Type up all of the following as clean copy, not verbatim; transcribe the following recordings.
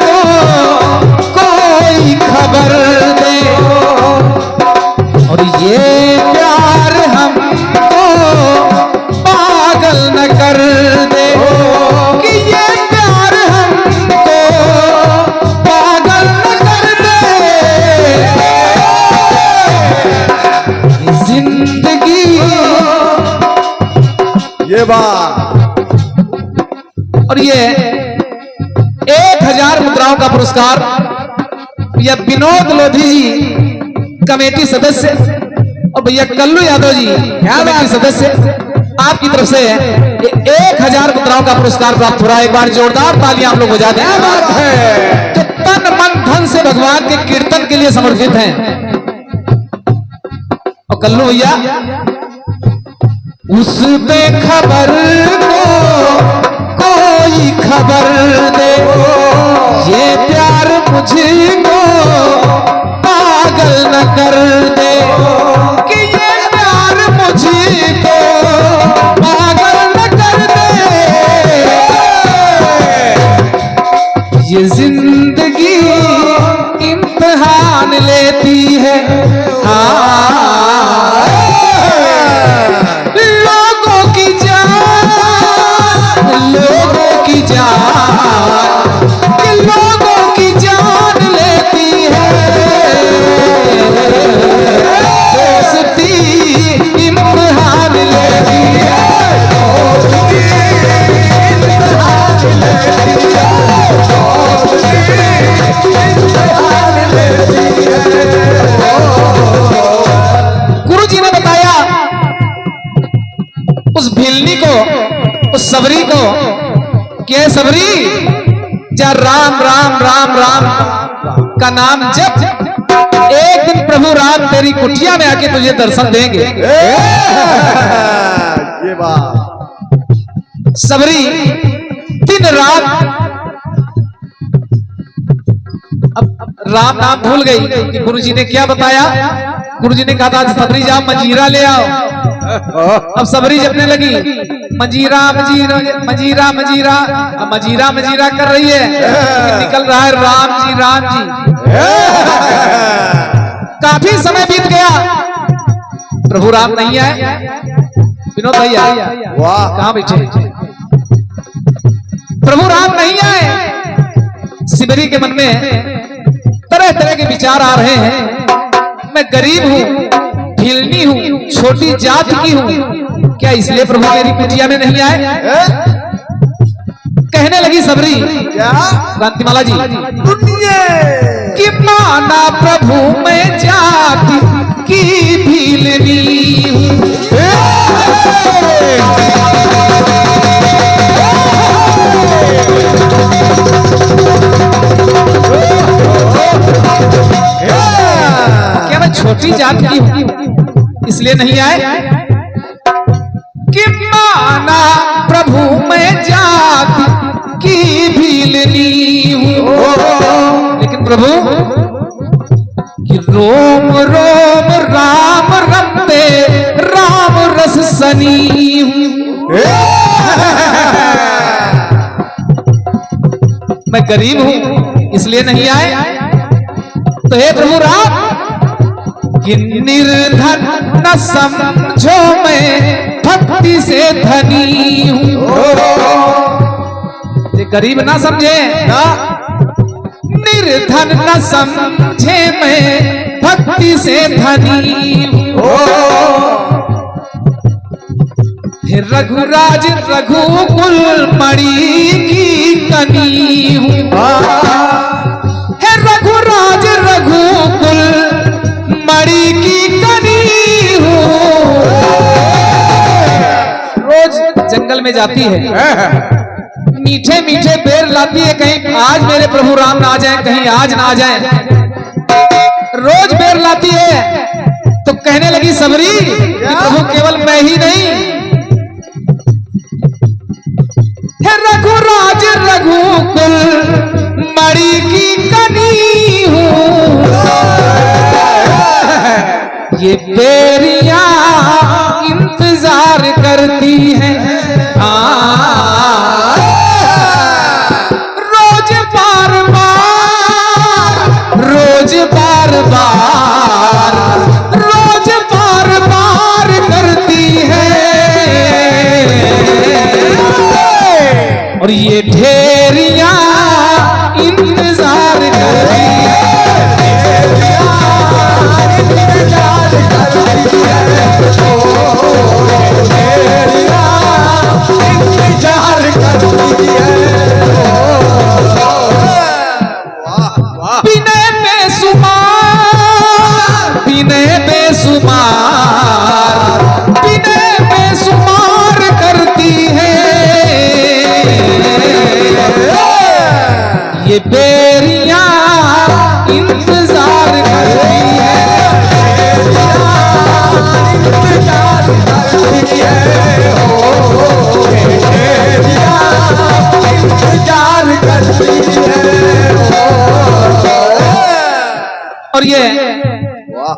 को कोई खबर दे, और ये प्यार हमको पागल न कर दे, कि ये प्यार हमको पागल न कर दे। जिंदगी ये बात, और ये 1000 मुद्राओं का पुरस्कार भैया विनोद लोधी जी कमेटी सदस्य और भैया कल्लू यादव जी कमेटी सदस्य, आपकी तरफ से 1000 मुद्राओं का पुरस्कार प्राप्त हो रहा है। एक बार जोरदार तालियां आप लोग बजा दें। जो तन मन धन से भगवान के कीर्तन के लिए समर्पित हैं। और कल्लू भैया, उस बेखबर को कोई खबर दे, ये प्यार मुझको पागल न कर दे, कि ये प्यार मुझको पागल न कर दे। ये जिंदगी इम्तिहान लेती है, लोगों की जान, लोगों की जान, कि लोगों की जान लेती है। दोस्ती इम्तिहान लेती है, दोस्ती इम्तिहान लेती है, दोस्ती इम्तिहान लेती है। गुरु जी ने बताया उस भिलनी को, उस सबरी को, के सबरी जा राम राम राम राम का नाम जप, एक दिन प्रभु राम तेरी कुटिया में आके तुझे दर्शन देंगे। ये बात, सबरी दिन रात अब राम नाम भूल गई कि गुरु जी ने क्या बताया। गुरु जी ने कहा था सबरी जा मजीरा ले आओ। अब सबरी जपने लगी, मजीरा मजीरा मजीरा मजीरा, अब मजीरा मजीरा कर रही है, निकल रहा है राम जी राम जी। काफी समय बीत गया, प्रभु राम नहीं आए। विनोद भैया वाह, कहां बैठे? प्रभु राम नहीं आए। सिबरी के मन में तरह तरह के विचार आ रहे हैं। मैं गरीब हूं, भिलनी हूं, छोटी जात की हूं, क्या इसलिए प्रभु मेरी कुटिया में नहीं आए? कहने लगी सबरी, क्या क्रांतिमाला जी, दुनिया कि माना प्रभु मैं जाति की भिलनी हूं, क्या मैं छोटी जात की हूं इसलिए नहीं आए? कि माना प्रभु मैं जाति की भिलनी हूं, लेकिन प्रभु कि रोम रोम राम रमते राम रस सनी हूं। मैं गरीब हूं इसलिए नहीं आए। तो हे प्रभु राम, कि निर्धन न समझो मैं भक्ति से धनी हूं। ये गरीब ना समझे, निर्धन न समझे मैं भक्ति से धनी हूं। रघुराज रघुकुल मणि की कनी हूं, हे रघुराज रघुकुल मणि की कनी हूं। रोज जंगल में जाती है, मीठे मीठे पेड़ लाती है, कहीं आज मेरे प्रभु राम ना आ जाए, कहीं आज ना आ जाए। रोज पेड़ लाती है तो कहने लगी सबरी कि प्रभु केवल मैं ही नहीं, हे रघुराज रघुकुल मणि की कनी हूं। ये बेरियां इंतजार करती हैं, रोज पार और ये ढेरिया इंतजार कर रही है, इंतजार कर रही है, ओ ढेरिया इंतजार कर रही है। बिने बेसुमार, बिने बेसुमार, बिने बेसुमार करती है ये बेरिया इंतजार करती है, इंतजार करती है, ओ ढेरिया इंतजार करती है। और ये वाह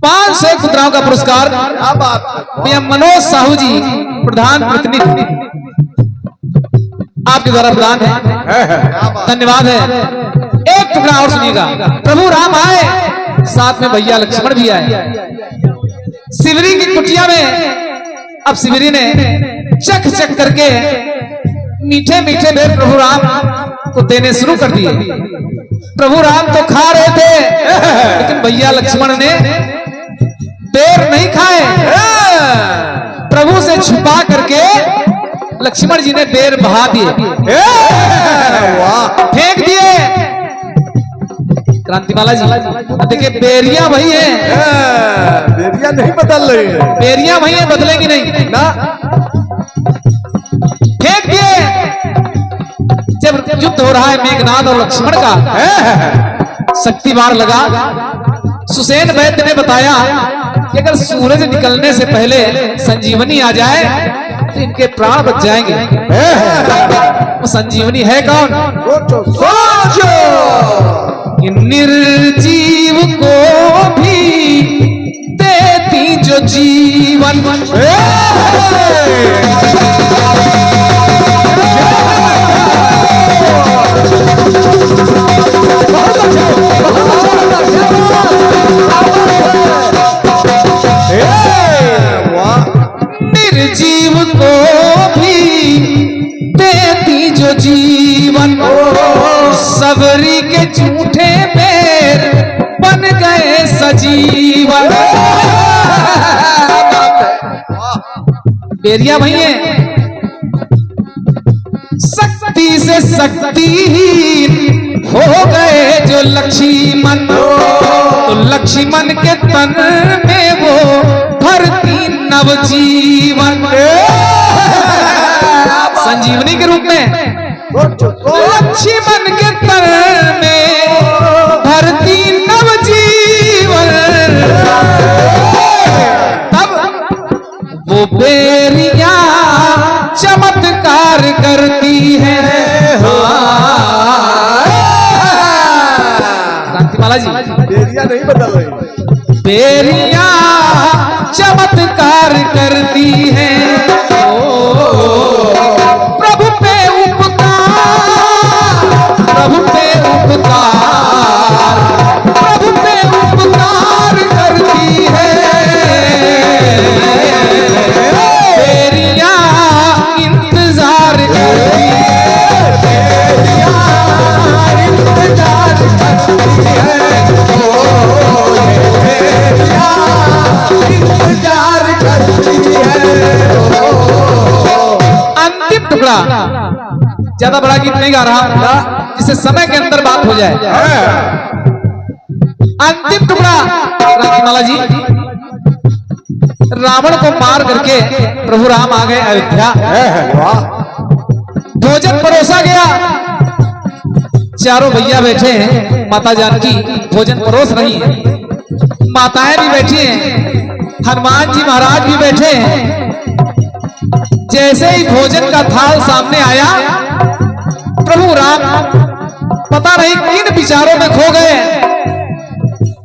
500 मुद्राओं का पुरस्कार क्या बात है। भैया मनोज साहू जी प्रधान प्रतिनिधि आपके द्वारा प्रदान है, धन्यवाद है। एक टुकड़ा और सुनिएगा। प्रभु राम आए, साथ में भैया लक्ष्मण भी आए। शिवरी की कुटिया में अब शिवरी ने चख चख करके मीठे मीठे बेर प्रभु राम को देने शुरू कर दिए। प्रभु राम तो खा रहे थे, लेकिन भैया लक्ष्मण ने बेर नहीं खाए। प्रभु से छुपा करके लक्ष्मण जी ने बेर बहा दिए, फेंक दिए। क्रांतिमाला जी देखिए, बेरिया वही है, बेरिया नहीं बदल रही है बेरिया वही है, बदलेगी नहीं ना। फेंक दिए। जब युद्ध हो रहा है मेघनाद और लक्ष्मण का, शक्ति बार लगा। सुसेन वैद्य ने बताया कि अगर सूरज निकलने से पहले संजीवनी आ जाए तो इनके प्राण बच जाएंगे। वो संजीवनी है कौन? सोचो सोचो, कि निर्जीव को भी देती जो जीवन, निर्जीव को भी देती जो जीवन, सबरी के झूठे पैर बन गए सजीवन। बेरिया भई है, शक्ति से शक्तिहीन हो गए जो लक्ष्मण, तो लक्ष्मण के तन में वो भरती नवजीवन। संजीवनी के रूप में लक्ष्मण के तन में भरती नवजीवन। तब वो बेरिया चमत्कार करती है। क्रांतिमाला जी, बेरिया नहीं बदल रही है। बेरिया चमत्कार करती है। प्रभु पे उपकार, प्रभु पे उपकार, प्रभु पे उपकार करती है। बेरिया इंतजार करती है, बेरिया इंतजार करती है, ओ बेरिया इंतजार करती है। अंतिम टुकड़ा, ज्यादा बड़ा गीत नहीं गा रहा, जिससे समय के अंदर बात हो जाए। अंतिम टुकड़ा, क्रांतिमाला जी, रावण को मार करके प्रभु राम आ गए अयोध्या। भोजन परोसा गया, चारों भैया बैठे हैं, माता जानकी भोजन परोस रही हैं, माताएं भी बैठी हैं, हनुमान जी महाराज भी बैठे हैं। जैसे ही भोजन का थाल सामने आया, प्रभु राम पता नहीं किन विचारों में खो गए।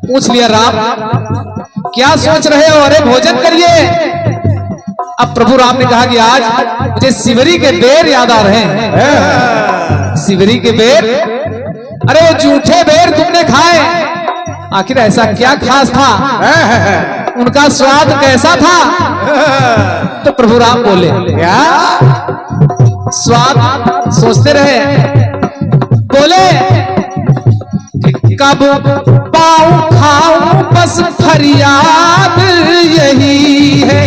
पूछ लिया, राम क्या सोच रहे हो? अरे भोजन करिए। अब प्रभु राम ने कहा कि आज मुझे शिवरी के बेर याद आ रहे हैं। शिवरी के बेर? अरे वो झूठे बेर तुमने खाए, आखिर ऐसा क्या खास था? उनका स्वाद कैसा था? तो प्रभु राम बोले, क्या स्वाद सोचते रहे, बोले कि कब पाऊं खाऊं बस फरियाद यही है।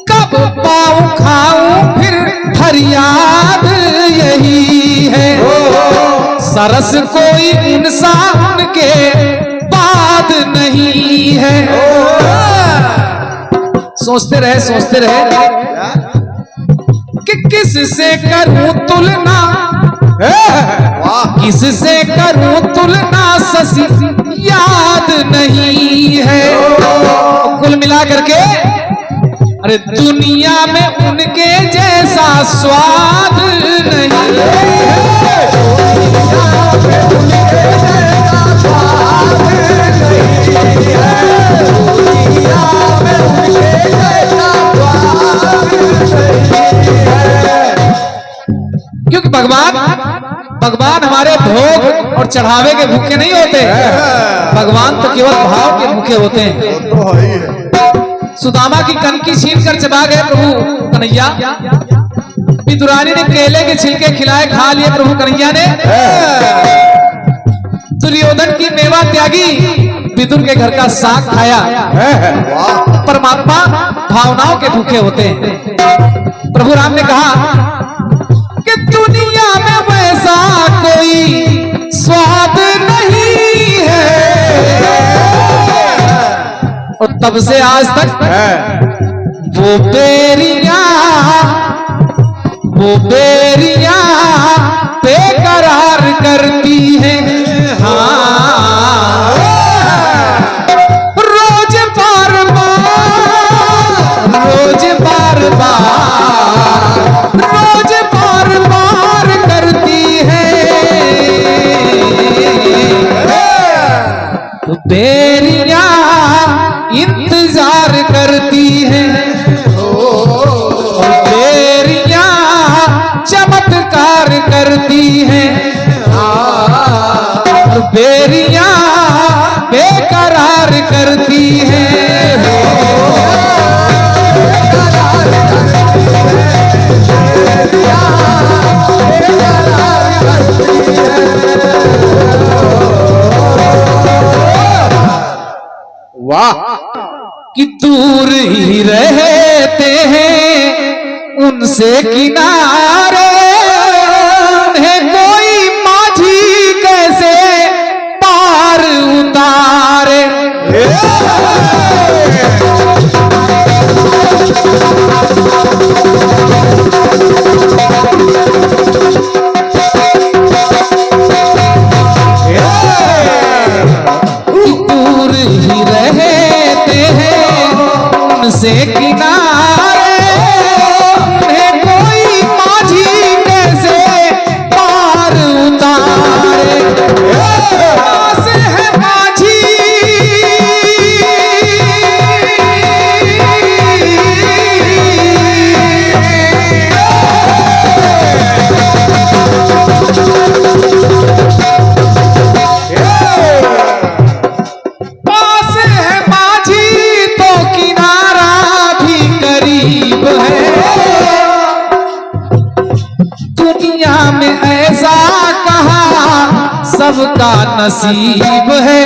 कब पाऊं खाऊं फिर फरियाद यही है। सरस कोई इंसान के बाद नहीं है। सोचते रहे कि किससे करूं तुलना, किससे करूं तुलना, ससी याद नहीं है। कुल मिला करके अरे दुनिया में उनके जैसा स्वाद नहीं है। क्योंकि भगवान हमारे भोग और चढ़ावे के भूखे नहीं होते, भगवान तो केवल भाव के भूखे होते हैं। सुदामा की कनकी छीन कर चबा गए प्रभु कन्हैया, विदुरानी ने केले के छिलके खिलाए, खा लिए प्रभु कन्हैया ने। दुर्योधन की मेवा त्यागी, विदुर के घर का साग खाया। परमात्मा भावनाओं के भूखे होते हैं। प्रभु राम ने कहा कि दुनिया में वैसा कोई स्वाद नहीं है। और तब से आज तक वो बेरियां बेकरार करती हैं। हाँ, रोज बार बार करती है। तो बेरियां इंतजार करती है, बेरियां चमत्कार करती है, बेरियां बेकरार करती है। वाह, कि दूर ही रहते हैं उनसे किनारे, उन्हें कोई माझी कैसे पार उतारे। दूर ही रहते हैं उनसे किनारे, उन्हें कोई माझी कैसे पार उतारे। पास है माझी सबका नसीब है।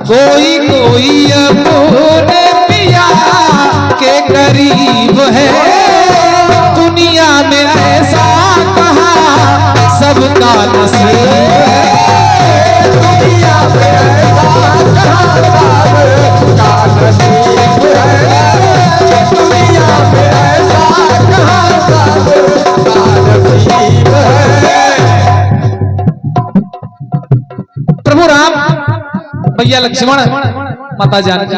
कोई अपने पिया के करीब है। दुनिया में ऐसा कहाँ सबका नसीब है। दुनिया में ऐसा कहाँ सबका नसीब है। दुनिया में ऐसा कहाँ सबका नसीब है। प्रभु राम, भैया लक्ष्मण, माता जानकी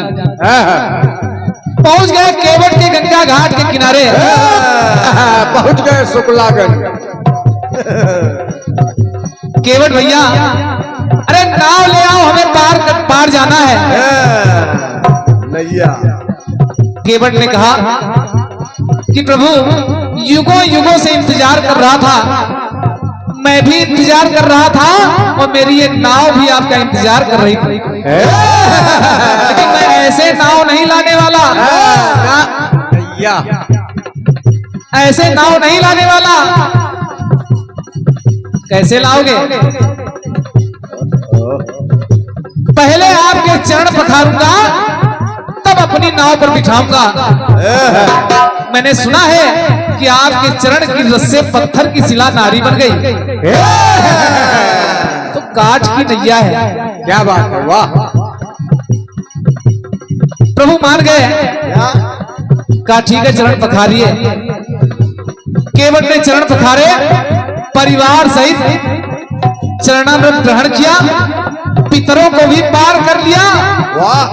पहुंच गए केवट के गंगा घाट के किनारे। पहुंच गए शुक्लागंज। केवट भैया, अरे नाव ले आओ, हमें पार जाना है। नैया। केवट ने कहा कि प्रभु युगों युगों से इंतजार कर रहा था, मैं भी इंतजार कर रहा था और मेरी ये नाव भी आपका इंतजार कर रही थी। लेकिन मैं ऐसे नाव नहीं लाने वाला, या ऐसे नाव नहीं लाने वाला। कैसे लाओगे? पहले आपके चरण पखारूंगा, तब अपनी नाव पर बिठाऊंगा। मैंने सुना है कि आपके चरण की रस से पत्थर की शिला नारी बन गई, तो काठ की नैया है। क्या बात है, वाह। प्रभु मान गए, कहा ठीक है चरण पखारिए। केवट ने चरण पखारे, परिवार सहित चरणामृत ग्रहण किया, पितरों को भी पार कर लिया। वाह।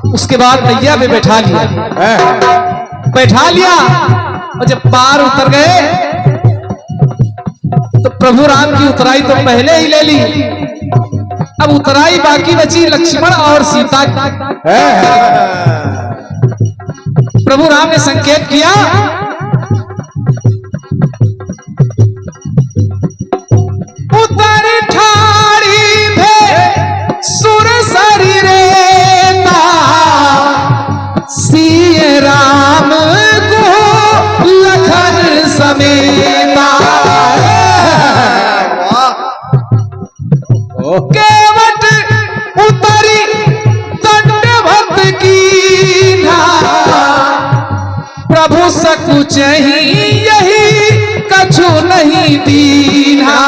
उसके बाद नैया पे बैठा लिया, बैठा लिया। और जब पार उतर गए तो प्रभु राम की उतराई तो पहले ही ले ली, अब उतराई बाकी बची लक्ष्मण और सीता की। प्रभु राम ने संकेत किया, उतर ठाड़ी भे सुर शरीरे सिय राम को लखन समेता। केवट उतरी दंडवत की ना, प्रभु सकुच ही यही कछु नहीं दीना।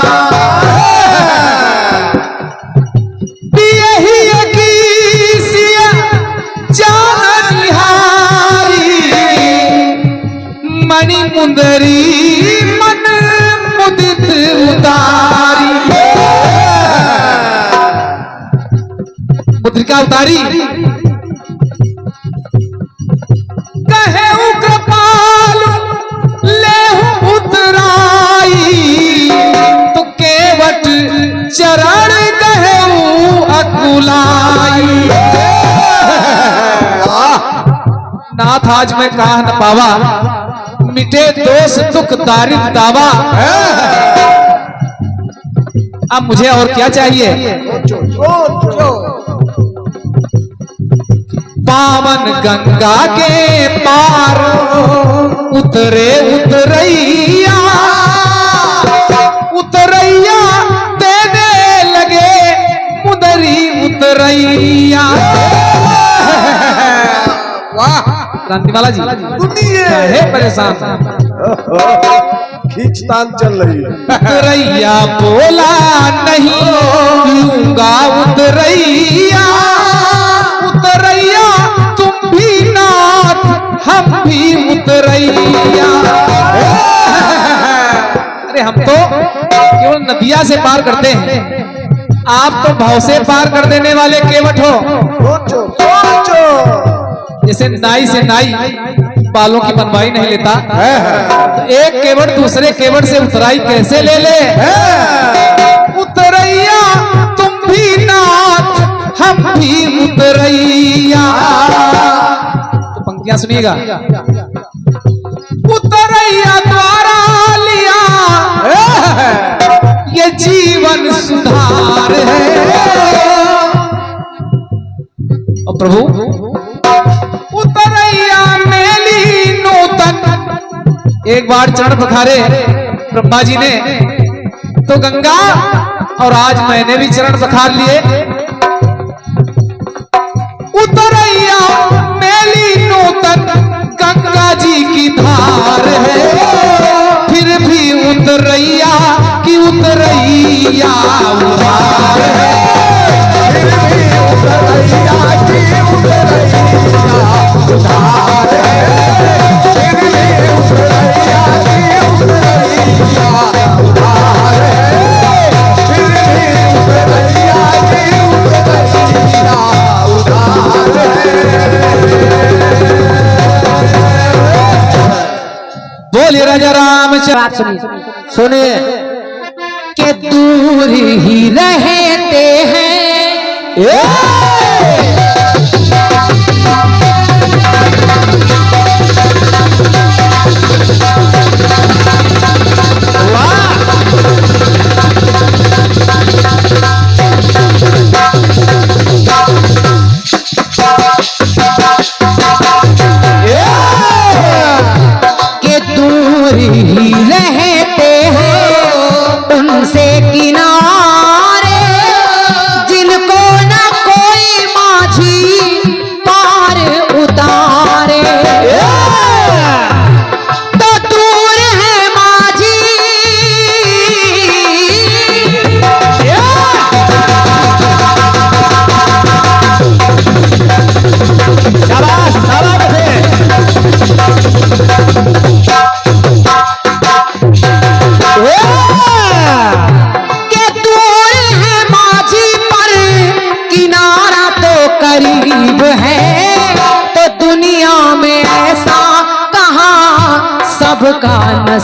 मणि मुंदरी मन मुदित उतारी, मुद्रिका उतारी। कहे कृपाल ले उतराई, तो केवट चरण कहे अकुलाई। नाथ आज मैं कहा न पावा, मिटे दोष दुख दारिद्र दावा। अब मुझे और क्या चाहिए? पावन गंगा के पार उतरे उतरैया, उतरैया देने लगे मुदरी उतरैया। वाह क्रांतिमाला जी है परेशान, खींचतान चल रही है। उतरैया बोला नहीं लूंगा उतरैया, उतरैया तुम भी नाथ हम भी उतरैया। अरे हम तो केवल नदिया से पार करते हैं, आप तो भाव से पार कर देने वाले केवट हो। सोचो सोचो। जैसे नाई से नाई बालों की बनवाई नहीं लेता, तो एक केवट दूसरे केवट से उतराई कैसे ले ले? उतरैया तुम भी नाथ हम भी उतरैया। तो पंक्तियां सुनिएगा। उतरैया द्वारा लिया ये जीवन सुधार है। और प्रभु उतरैया मेली नूतन, एक बार चरण पखारे ब्रह्मा जी ने तो गंगा, और आज मैंने भी चरण पखार लिए। उतरैया मेली नूतन गंगा जी की धार है, फिर भी उतरैया की उतरैया उधार है। बोलिए राजा रामचंद्र। सुनिए के दूर ही रहते हैं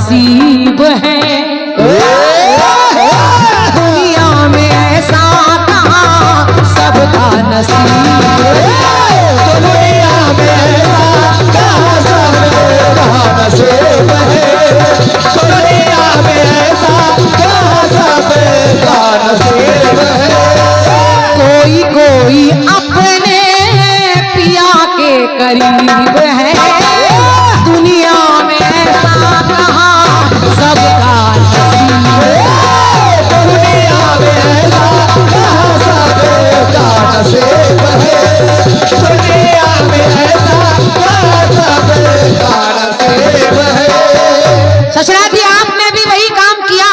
नसीब है, दुनिया में ऐसा कहाँ सबका नसीब है, दुनिया में ऐसा कहाँ सबका नसीब है, दुनिया में ऐसा कहाँ सबका नसीब है। कोई कोई अपने पिया के करीब है, दुनिया में ऐसा कहाँ सबका नसीब है, दुनिया में ऐसा कहाँ सबका नसीब है, दुनिया में ऐसा कहाँ सबका नसीब है। ससुरा जी आपने भी वही काम किया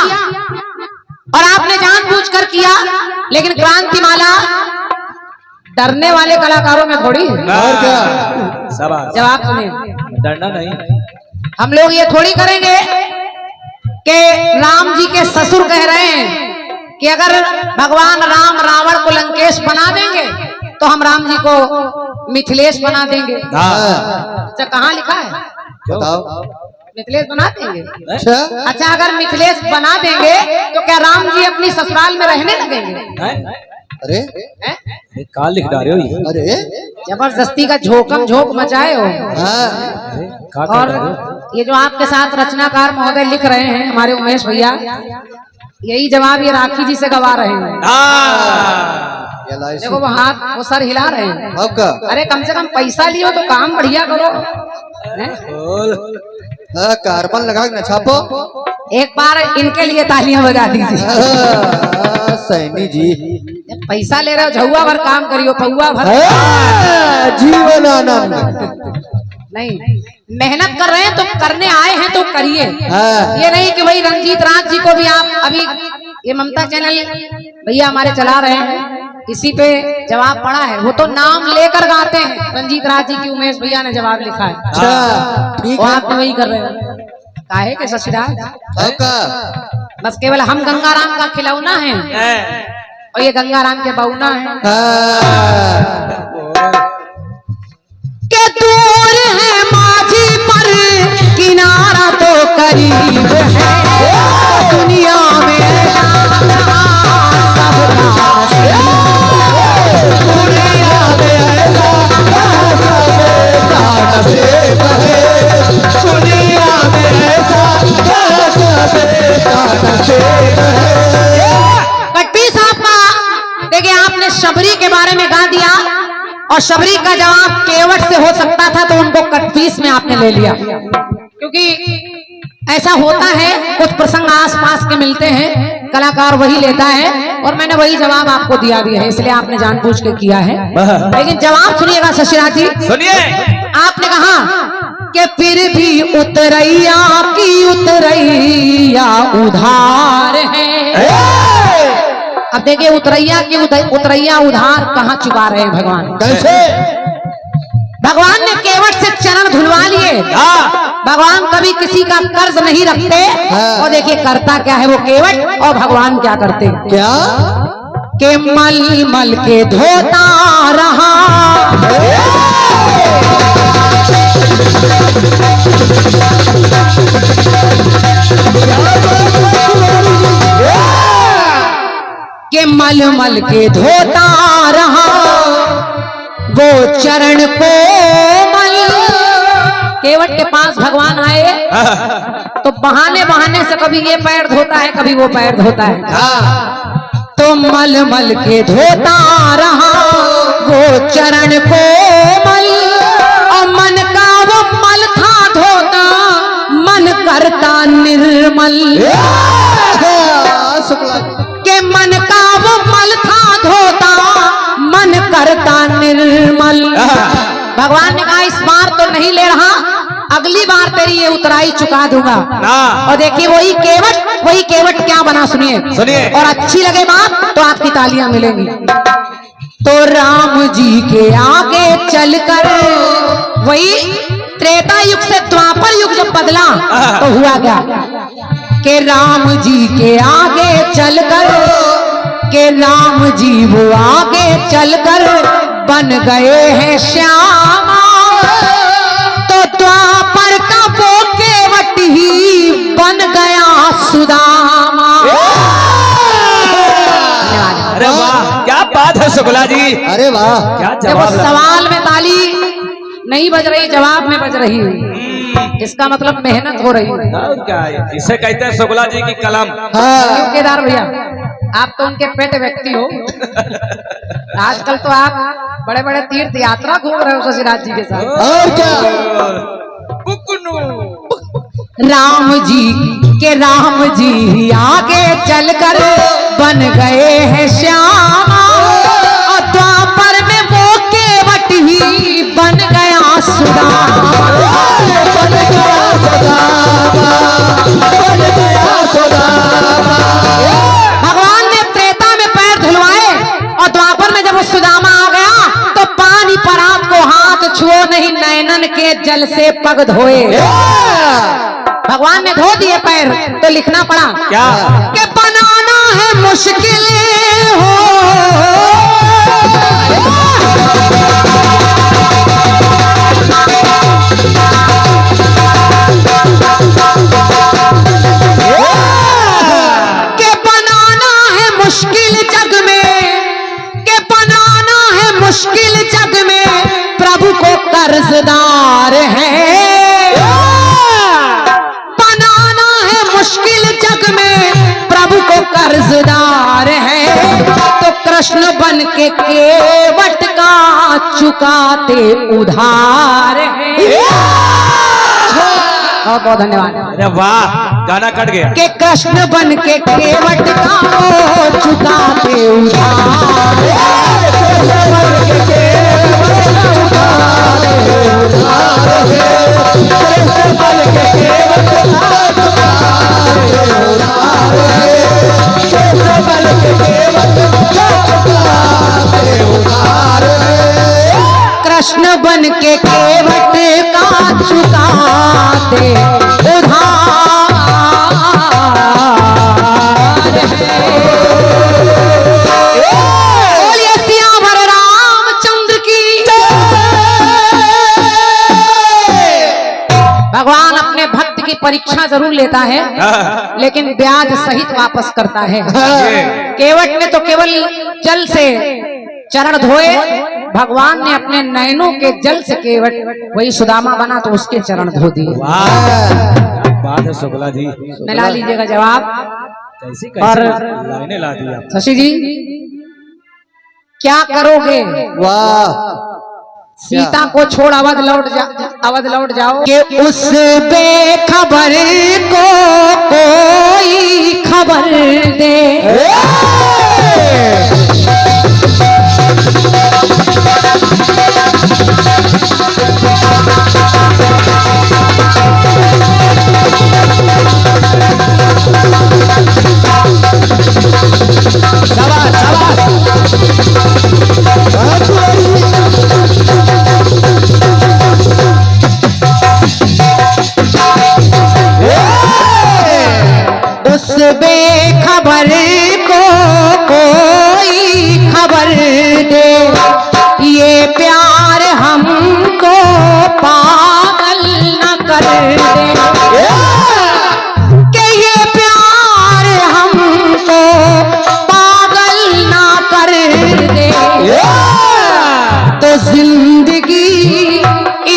और आपने जानबूझकर किया, लेकिन क्रांतिमाला डरने वाले कलाकारों में थोड़ी है। और क्या जवाब सुनिए, डरना नहीं। हम लोग ये थोड़ी करेंगे कि राम जी के ससुर कह रहे हैं कि अगर भगवान राम रावण को लंकेश बना देंगे तो हम राम जी को मिथिलेश बना देंगे। अच्छा कहाँ लिखा है? बताओ। मिथिलेश बना देंगे? अच्छा अच्छा अगर मिथिलेश बना देंगे तो क्या राम जी अपनी ससुराल में रहने लगेंगे? अरे हैं? कहा लिख रहे हो? अरे जबरदस्ती का झोंकम झोंक मचाए हो। और ये जो आपके साथ रचनाकार महोदय लिख रहे हैं हमारे उमेश भैया, यही जवाब ये राखी जी से गवा रहे हैं। देखो वो हाथ वो सर हिला रहे हैं। अरे कम से कम पैसा लियो तो काम बढ़िया करो। कार्बन लगा के न छापो। एक बार इनके लिए तालियां बजा दीजिए। सैनी जी पैसा ले रहे हो, झुआ भर काम करियो, पौआ भर जीवन आनंद। नहीं, मेहनत कर रहे हैं तो करने आए हैं तो करिए। ये नहीं कि भाई रंजीत राज जी को भी आप अभी ये ममता चैनल भैया हमारे चला रहे हैं, इसी पे जवाब पड़ा है, वो तो नाम लेकर गाते हैं। रंजीत राज जी की उमेश भैया ने जवाब लिखा है। अच्छा ठीक वो है। आप वही कर रहे हैं। काहे के ससुराल बस केवल हम गंगाराम का खिलौना है और ये गंगाराम के बउना है। के दूर है माझी पर किनारा तो करीब है, दुनिया में कट्टी साहब का देखिए आपने शबरी के बारे में गा दिया और शबरी का जवाब केवट से हो सकता था तो उनको कटपीस में आपने ले लिया, क्योंकि ऐसा होता है कुछ प्रसंग आसपास के मिलते हैं, कलाकार वही लेता है और मैंने वही जवाब आपको दिया है, इसलिए आपने जानबूझ के किया है। लेकिन जवाब सुनिएगा शशिराज जी, सुनिए। आपने कहा कि फिर भी उतरैया की उतरैया उधार है। अब देखिए उतरैया की उतरैया उधार कहाँ चुका रहे हैं भगवान? कैसे? भगवान ने केवट से चरण धुलवा लिए। भगवान कभी किसी का कर्ज नहीं रखते। और देखिए करता क्या है वो केवट, और भगवान क्या करते क्या? के मल मल के धोता रहा, के मल मल के धोता रहा वो चरण को मल। केवट के पास भगवान आए तो बहाने बहाने से कभी ये पैर धोता है कभी वो पैर धोता है, तो मल मल के धोता रहा वो चरण को मल, और मन का वो मल था धोता मन करता निर्मल। के मन का वो मल था धोता मन करता निर्मल। भगवान ने कहा इस बार तो नहीं ले रहा, अगली बार तेरी ये उतराई चुका दूंगा। और देखिए वही केवट क्या बना, सुनिए और अच्छी लगे बात तो आपकी तालियां मिलेंगी। तो राम जी के आगे चलकर, वही त्रेता युग से द्वापर युग जब बदला तो हुआ क्या कि राम जी के आगे चलकर, के राम जी वो आगे चलकर बन गए हैं श्यामा। तो द्वापर का वो केवट केवट ही बन गया सुदामा। अरे वाह, क्या बात है शुक्ला जी, अरे वाह, क्या देखो जवाब लगा। सवाल में ताली नहीं बज रही, जवाब में बज रही है, इसका मतलब मेहनत हो रही है। और क्या है, इसे कहते हैं शुक्ला जी की कलम। क्यों केदार भैया, आप तो उनके पेट व्यक्ति हो। आजकल तो आप बड़े बड़े तीर्थ यात्रा घूम रहे हो शशिराज जी के साथ। और क्या, राम जी आगे चलकर बन गए हैं श्यामा, और द्वापर में वो केवट ही बन गया सुदामा। बन गया सुदामा, बन गया सुदामा। भगवान ने त्रेता में पैर धुलवाए और द्वापर में जब वो सुदामा आ गया तो पानी परात को हाथ छुओ नहीं, नैनन के जल से पग धोए। भगवान ने धो दिए पैर तो लिखना पड़ा क्या कि बनाना है मुश्किल हो, के बनाना है मुश्किल जग में, के बनाना है मुश्किल जग में, प्रभु को कर्जदार है। बनाना है मुश्किल जग में, प्रभु को कर्जदार है, तो कृष्ण बन के केवट का चुकाते उधार है। बहुत बहुत धन्यवाद। अरे वाह, गाना कट गया। के कृष्ण बन के केवट का वो चुकाते उधार कृष्ण बन के केवट का चुकाते उधार बोलिए सियावर रामचंद्र की। भगवान अपने भक्त की परीक्षा जरूर लेता है, लेकिन ब्याज सहित वापस करता है। केवट ने तो केवल जल से चरण धोए, भगवान ने अपने नयनों के जल से केवट वही सुदामा बना तो उसके चरण धो दिए। वाह, क्या बात है शुक्ला जी। मिला लीजिएगा जवाब। कैसी और कैसी लाइनें ला दी आप। शशि जी क्या करोगे, वाह, सीता को छोड़ अवध लौट जाओ कि उस बेखबर को कोई खबर दे। उस बेखबर को कोई खबर दे, ये प्यार हमको पागल न कर दे, कि ये प्यार हमको पागल न कर दे, तो जिंदगी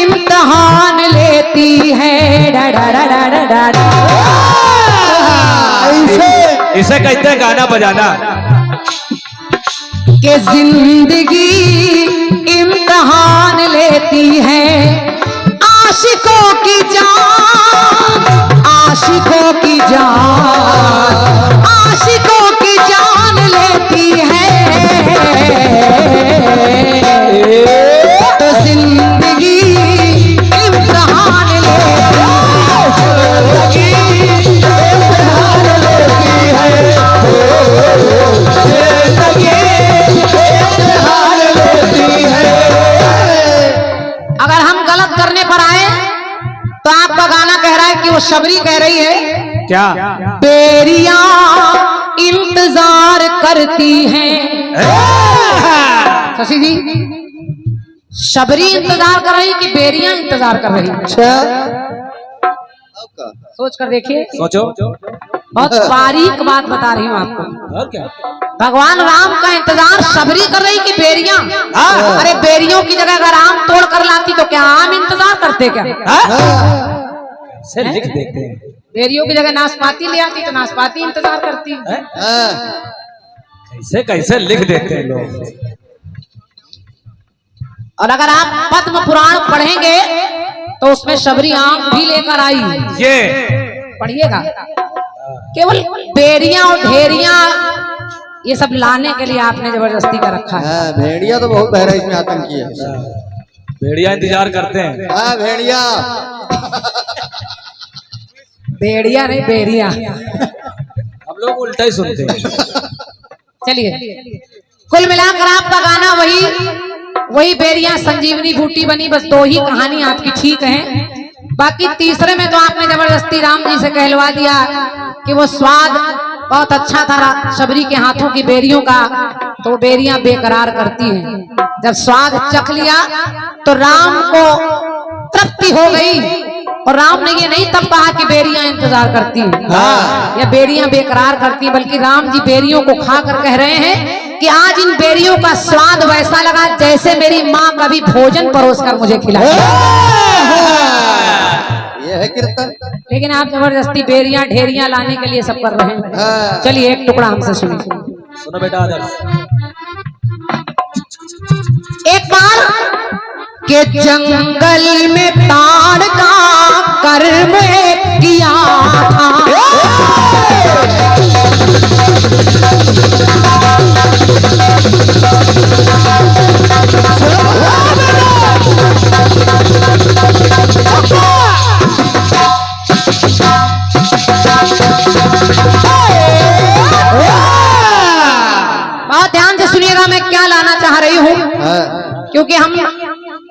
इम्तिहान लेती है। डा डा डा डा डा डा। इसे कहते हैं गाना बजाना। कि जिंदगी इम्तिहान लेती है, आशिकों की जान, आशिकों की जान, आशिकों की जान लेती है, तो जिंदगी इम्तिहान अगर हम गलत करने पर आए तो आपका गाना कह रहा है कि वो शबरी कह रही है क्या बेरिया इंतजार करती हैं। शशि जी शबरी इंतजार कर रही कि बेरिया इंतजार कर रही? अच्छा, सोच कर देखिए, सोचो। बहुत बारीक बात बता रही हूँ आपको। और क्या? भगवान राम का इंतजार सबरी कर रही कि बेरियां? अरे बेरियों की जगह अगर आम तोड़ कर लाती तो क्या आम इंतजार करते क्या? से लिख देते हैं। बेरियों की जगह नाशपाती ले आती तो नाशपाती इंतजार करती। कैसे कैसे लिख देते हैं लोग। और अगर आप पद्म पुराण पढ़ेंगे तो उसमें शबरी आम भी लेकर आई। ये पढ़िएगा। केवल बेरियां और ढेरियां ये सब लाने के लिए आपने जबरदस्ती का रखा है। भेड़िया तो बहुत बहरा इसमें आतंकी है। भेड़िया इंतजार करते हैं। भेड़िया बेड़िया नहीं बेरिया। हम लोग उल्टा ही सुनते हैं। चलिए, कुल मिलाकर आपका गाना वही बेरिया संजीवनी बूटी बनी, बस दो ही कहानी आपकी ठीक है। बाकी तीसरे में तो आपने जबरदस्ती राम जी से कहलवा दिया कि वो स्वाद बहुत अच्छा था शबरी के हाथों की बेरियों का, तो बेरियां बेकरार करती हैं। जब स्वाद चख लिया तो राम को तृप्ति हो गई और राम ने ये नहीं तब कहा कि बेरियां इंतजार करती हैं या बेरियां बेकरार करती हैं, बल्कि राम जी बेरियों को खाकर कह रहे हैं कि आज इन बेरियों का स्वाद वैसा लगा जैसे मेरी माँ कभी भोजन परोसकर मुझे खिलाई। ये है कीर्तन। लेकिन आप जबरदस्ती बेरियां ढेरियां लाने के लिए सब कर रहे हैं। चलिए एक टुकड़ा हमसे सुनिए। सुनो बेटा आदर्श। एक बार के जंगल में ताड़ का कर्म किया था। बहुत ध्यान से सुनिएगा मैं क्या लाना चाह रही हूँ, क्योंकि हम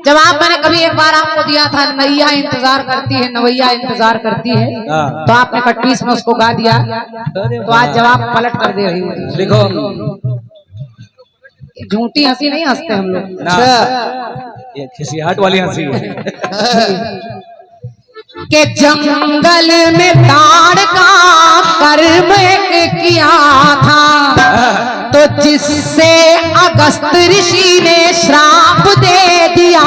जवाब मैंने कभी एक बार आपको दिया था, नैया इंतजार करती है नवैया इंतजार करती है, तो आपने कट्टीस में उसको गा दिया, तो आज जवाब पलट कर दे रही हूँ। लिखो। झूठी हंसी नहीं हंसते हम लोग। ये खिसियाहट वाली हंसी है। के जंगल में ताड़ का कर्म किया था, तो जिससे अगस्त ऋषि ने श्राप दे दिया।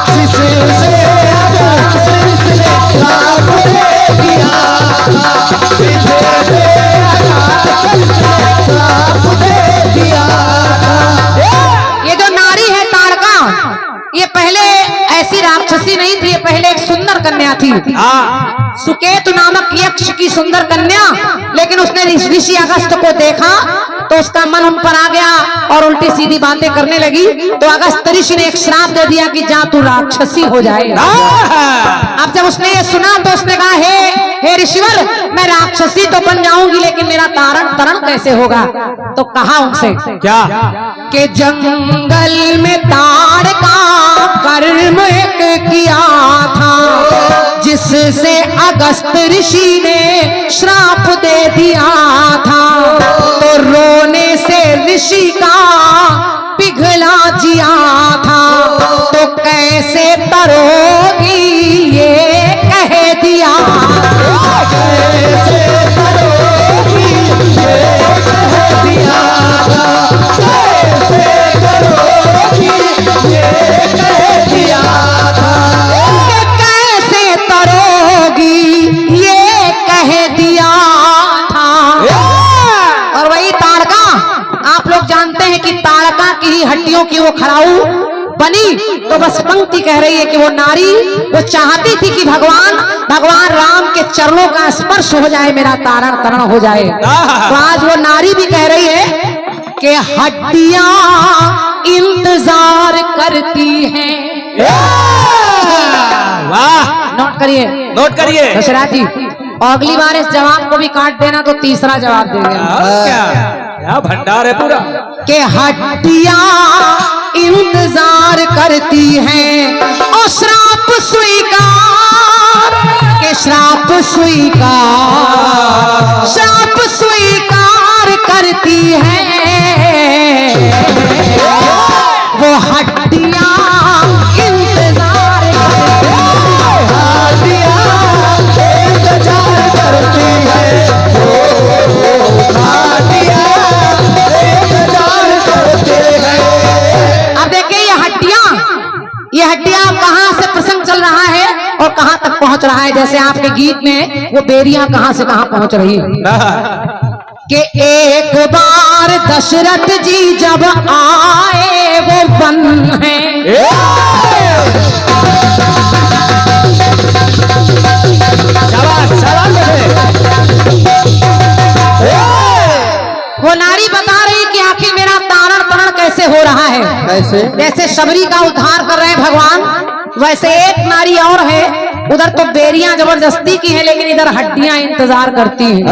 जिससे अगस्त ऋषि ने श्राप दे दिया। ये जो नारी है ताड़का, ये पहले ऐसी राक्षसी नहीं थी, ये पहले एक सुंदर कन्या थी। सुकेतु नामक यक्ष की सुंदर कन्या, लेकिन उसने ऋषि अगस्त को देखा तो उसका मन उन पर आ गया और उल्टी सीधी बातें करने लगी। तो अगस्त ऋषि ने एक श्राप दे दिया कि जा तू राक्षसी हो जाए। अब जब उसने ये सुना तो उसने कहा हे ऋषिवर, मैं राक्षसी तो बन जाऊंगी लेकिन मेरा तरण कैसे होगा? तो कहा उनसे क्या कि जंगल में ताड़ का कर्म किया था, जिससे अगस्त ऋषि ने श्राप दे दिया था। तो रोने से ऋषि का पिघला जिया था, तो कैसे तरोगी ये कह दिया। कैसे तरोगी ये कह दिया। कैसे तरोगी ये कह दिया था। कैसे तरोगी ये कह दिया था। और वही ताड़का, आप लोग जानते हैं कि ताड़का की ही हड्डियों की वो खड़ाऊ बनी, तो बस पंक्ति कह रही है कि वो नारी वो चाहती थी कि भगवान राम के चरणों का स्पर्श हो जाए, मेरा तरण हो जाए। तो आज वो नारी भी कह रही है कि हड्डियां इंतजार करती हैं। वाह, नोट करिए, नोट करिए। दशरथ जी, अगली बार इस जवाब को भी काट देना तो तीसरा जवाब देंगे। क्या भंडार है पूरा। के हड्डियां इंतजार करती हैं और श्राप स्वीकार, के श्राप स्वीकार करती हैं। वो हड्डियां इंतजार करती हैं। है जैसे आपके गीत में वो बेरियां कहां से कहां पहुंच रही है कि एक बार दशरथ जी जब आए वो वन है वो नारी बता रही कि आखिर मेरा तारण तरण कैसे हो रहा है। कैसे? जैसे शबरी का उद्धार कर रहे हैं भगवान, वैसे एक नारी और है, उधर तो बेरियां जबरदस्ती की है लेकिन इधर हड्डियां इंतजार करती हैं।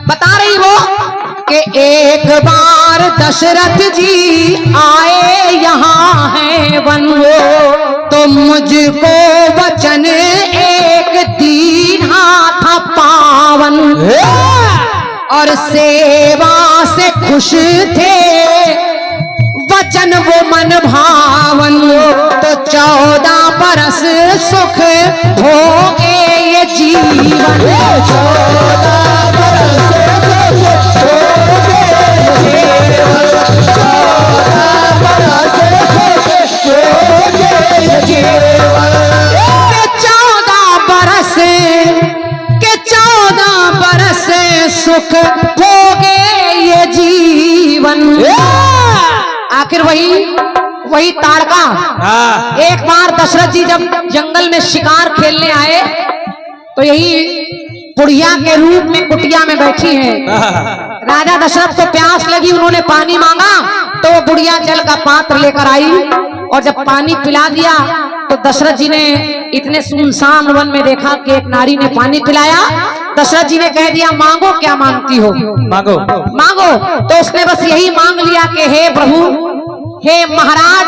बता रही वो कि एक बार दशरथ जी आए यहाँ है वन तो मुझको वचन एक दीना था पावन और सेवा से खुश थे वचन वो मन भावन तो 14 बरस सुख भोगे ये जीवन 14 बरस सुख भोगे ये जीवन। आखिर वही ताड़का एक बार दशरथ जी जब जंगल में शिकार खेलने आए तो यही बुढ़िया के रूप में कुटिया में बैठी है। राजा दशरथ को प्यास लगी, उन्होंने पानी मांगा तो वो बुढ़िया जल का पात्र लेकर आई और जब पानी पिला दिया तो दशरथ जी ने इतने सुनसान वन में देखा कि एक नारी ने पानी पिलाया। दशरथ जी ने कह दिया मांगो, क्या मांगती हो? मांगो मांगो। तो उसने बस यही मांग लिया कि हे प्रभु, हे महाराज,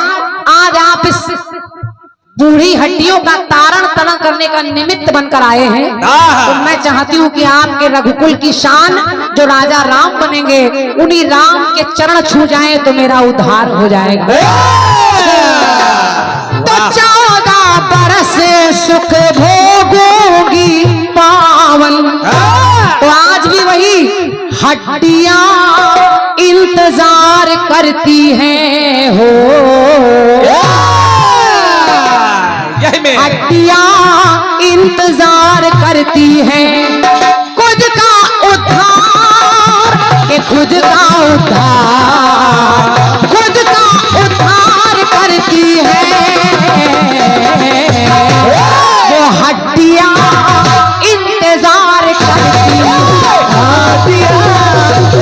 आज आप इस बूढ़ी हड्डियों का तारण तरण करने का निमित्त बनकर आए हैं तो मैं चाहती हूँ कि आपके रघुकुल की शान जो राजा राम बनेंगे उन्हीं राम के चरण छू जाएं तो मेरा उद्धार हो जाएगा। तो 14 बरस सुख भोगोगी पावन। तो आज भी वही हड्डियां इंतजार करती हैं हो, हड्डियां इंतजार करती हैं खुद का उद्धार के खुद का उद्धार, खुद का उद्धार करती है वो हड्डियां इंतजार करती हैं, हड्डियां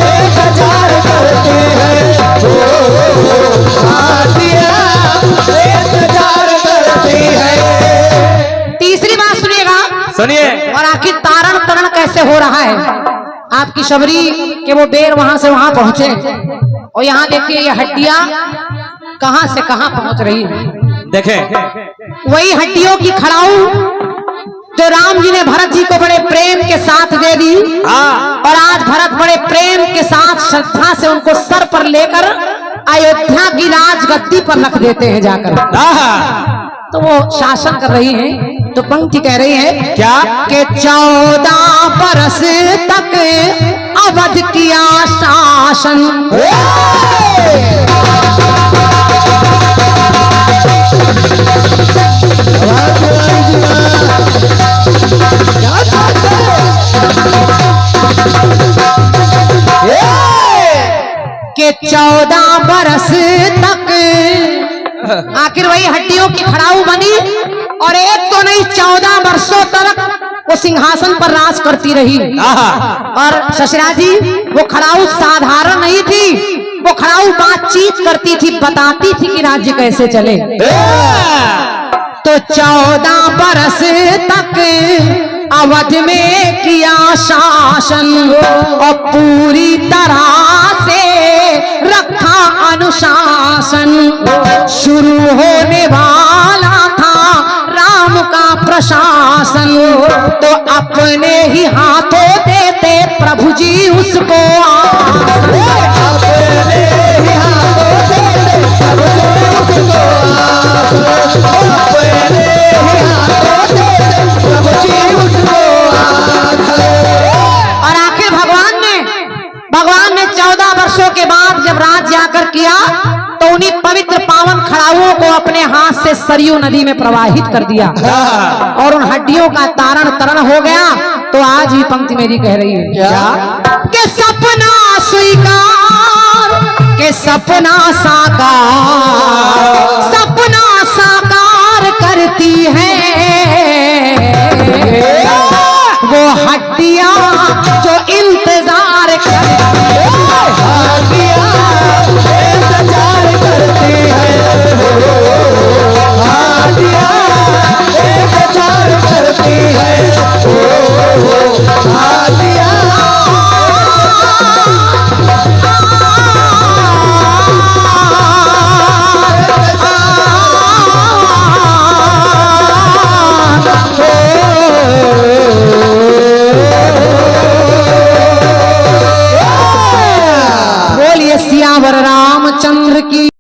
इंतजार करती हैं, हड्डियां इंतजार करती हैं। तीसरी बात सुनिएगा, सुनिए। और आखिर तारण तरण कैसे हो रहा है। आपकी शबरी के वो बेर वहां से वहां पहुंचे और यहाँ देखिए ये हड्डियां कहां से कहां पहुंच रही है। देखें वही हड्डियों की खड़ाऊ जो राम जी ने भरत जी को बड़े प्रेम के साथ दे दी और आज भरत बड़े प्रेम के साथ श्रद्धा से उनको सर पर लेकर अयोध्या की राजगद्दी पर रख देते हैं जाकर। तो वो शासन कर रही हैं तो पंक्ति कह रही है क्या कि 14 बरस तक अवध किया शासन, के 14 बरस तक आखिर वही हड्डियों की खड़ाऊ बनी और एक तो नहीं 14 वर्षों तक वो सिंहासन पर राज करती रही। और शशरा जी वो खड़ाऊ साधारण नहीं थी, वो खड़ाऊ बातचीत करती थी, बताती थी कि राज्य कैसे चले। तो 14 बरस तक अवध में किया शासन और पूरी तरह से रखा अनुशासन। शुरू होने वाला था राम का प्रशासन तो अपने ही हाथों देते प्रभु जी उसको अपने ही हाथों देते प्रभु जी उसको अपने ही हाथों देते प्रभु जी उसको। और आखिर भगवान ने 14 वर्षों के बाद जब राज जाकर किया तो उन्हीं पवित्र पावन खड़ाऊ घावों को अपने हाथ से सरयू नदी में प्रवाहित कर दिया और उन हड्डियों का तारण तरण हो गया। तो आज ही पंक्ति मेरी कह रही है क्या के सपना स्वीकार के सपना साकार, सपना